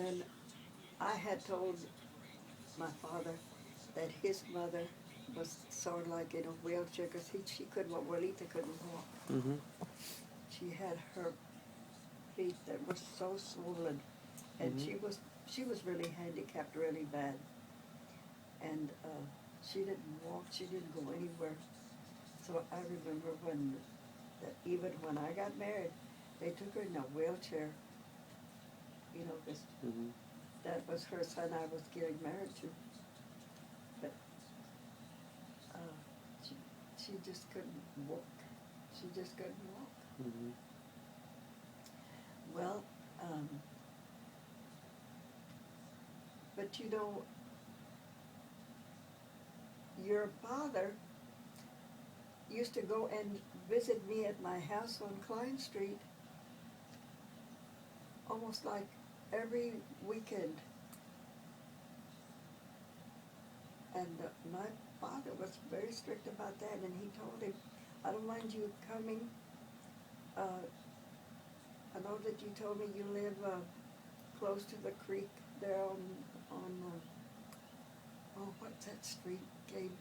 when I had told my father that his mother was sort of like in a wheelchair because she couldn't walk. Juanita couldn't walk. Mm-hmm. She had her feet that were so swollen, and Mm-hmm. she was really handicapped, really bad, and she didn't walk. She didn't go anywhere. So I remember when that even when I got married, they took her in a wheelchair. You know, 'cause Mm-hmm. that was her son I was getting married to, but uh, she she just couldn't walk. She just couldn't walk. Mm-hmm. Well, um, but you know, your father used to go and visit me at my house on Klein Street almost like every weekend. And my father was very strict about that, and he told him, I don't mind you coming. Uh, I know that you told me you live close to the creek there oh, what's that street, Gabe?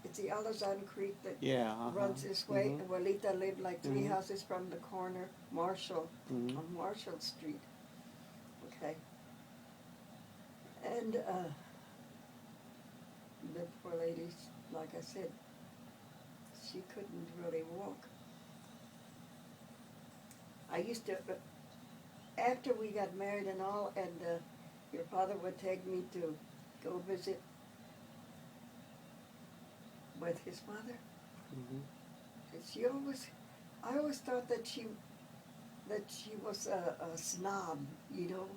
It's the Alazan Creek that Yeah. Uh-huh. runs this way. Mm-hmm. And Juanita lived like 3 Mm-hmm. houses from the corner, Marshall, Mm-hmm. on Marshall Street. Okay. And the poor lady, like I said, she couldn't really walk. I used to, after we got married and all, and your father would take me to go visit with his mother. Mm-hmm. And I always thought that she was a snob, you know,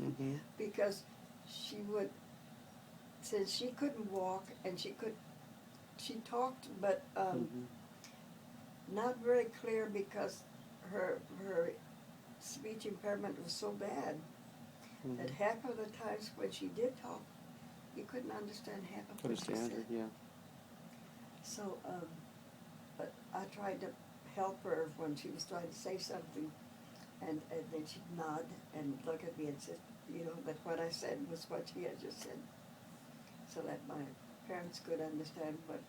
Mm-hmm. because she would, since she couldn't walk and she talked, but Mm-hmm. not very clear because her speech impairment was so bad that Mm-hmm. half of the times when she did talk, you couldn't understand half of what she Understand said. it, yeah. So, but I tried to help her when she was trying to say something, and then she'd nod and look at me and say, you know, that what I said was what she had just said, so that my parents could understand what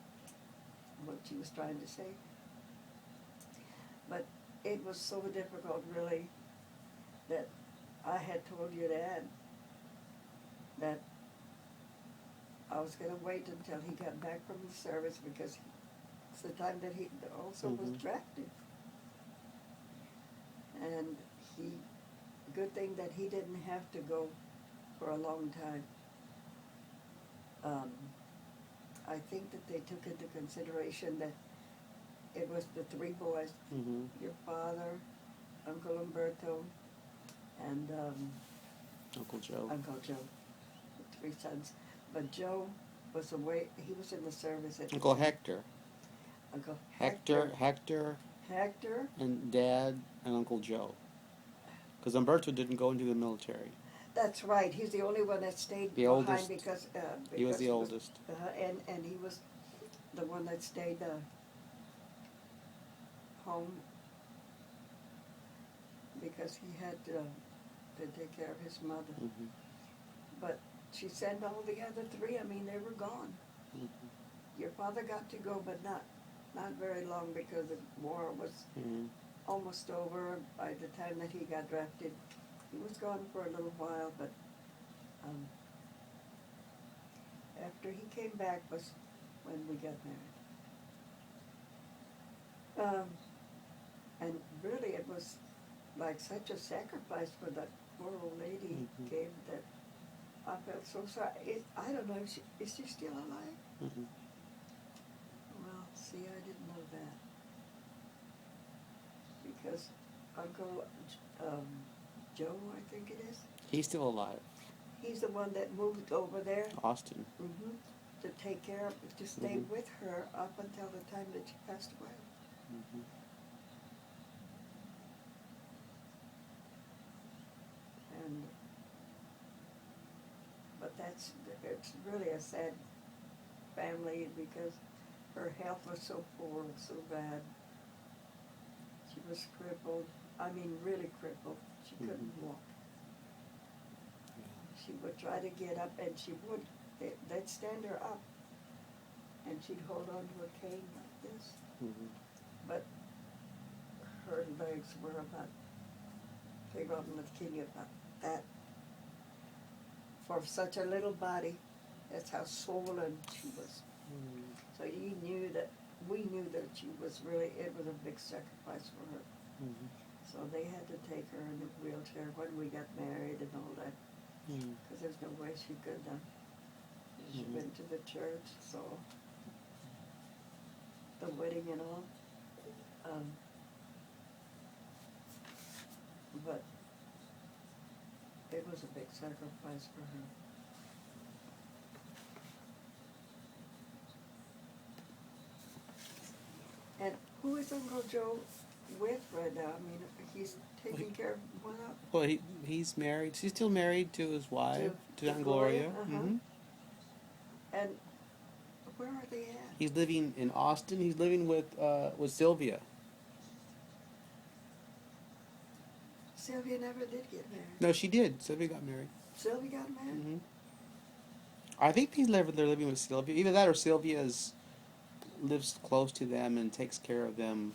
she was trying to say. But it was so difficult, really, that I had told your dad that I was going to wait until he got back from the service because it's the time that he also was Mm-hmm. drafted. And he, good thing that he didn't have to go for a long time. Um, I think that they took into consideration that it was the 3 boys, Mm-hmm. your father, Uncle Umberto, and Uncle Joe. Uncle Joe, the 3 sons. But Joe was away, he was in the service at the Uncle time. Hector. Uncle Hector, Hector. Hector, Hector? and Dad and Uncle Joe. Because Umberto didn't go into the military. That's right. He's the only one that stayed The behind oldest. because He was the oldest. and he was the one that stayed home because he had to take care of his mother. Mm-hmm. But she sent all the other 3. I mean, they were gone. Mm-hmm. Your father got to go, but not very long because the war was Mm-hmm. almost over by the time that he got drafted. He was gone for a little while, but um, after he came back was when we got married. And really, it was like such a sacrifice for that poor old lady Mm-hmm. gave that I felt so sorry. I don't know, is she still alive? Mm-hmm. Well, see, I didn't know that. Because Uncle um, Joe, I think it is, He's still alive. he's the one that moved over there Austin. to take care of, to stay Mm-hmm. with her up until the time that she passed away. Mm-hmm. And, but it's really a sad family because her health was so poor, so bad. She was crippled. I mean, really crippled. She couldn't Mm-hmm. walk. she would try to get up, and she would, they'd stand her up, and she'd hold on to a cane like this, Mhm. but her legs were about, they wrote in the kidney about that. For such a little body, that's how swollen she was. Mhm. So you knew that, we knew that she was really, it was a big sacrifice for her. Mhm. So they had to take her in a wheelchair when we got married and all that, Mhm. because there's no way she could, she Mhm. went to the church, so, the wedding and all. But it was a big sacrifice for her. And who is Uncle Joe with right now? I mean, he's taking care of what up? Well, he's married. He's still married to his wife, to Aunt Gloria. Uh-huh. Mhm. And where are they at? He's living in Austin. He's living with Sylvia. Sylvia never did get married. No, she did. Sylvia got married. Sylvia got married? Mhm. I think they're living with Sylvia. Either that or Sylvia lives close to them and takes care of them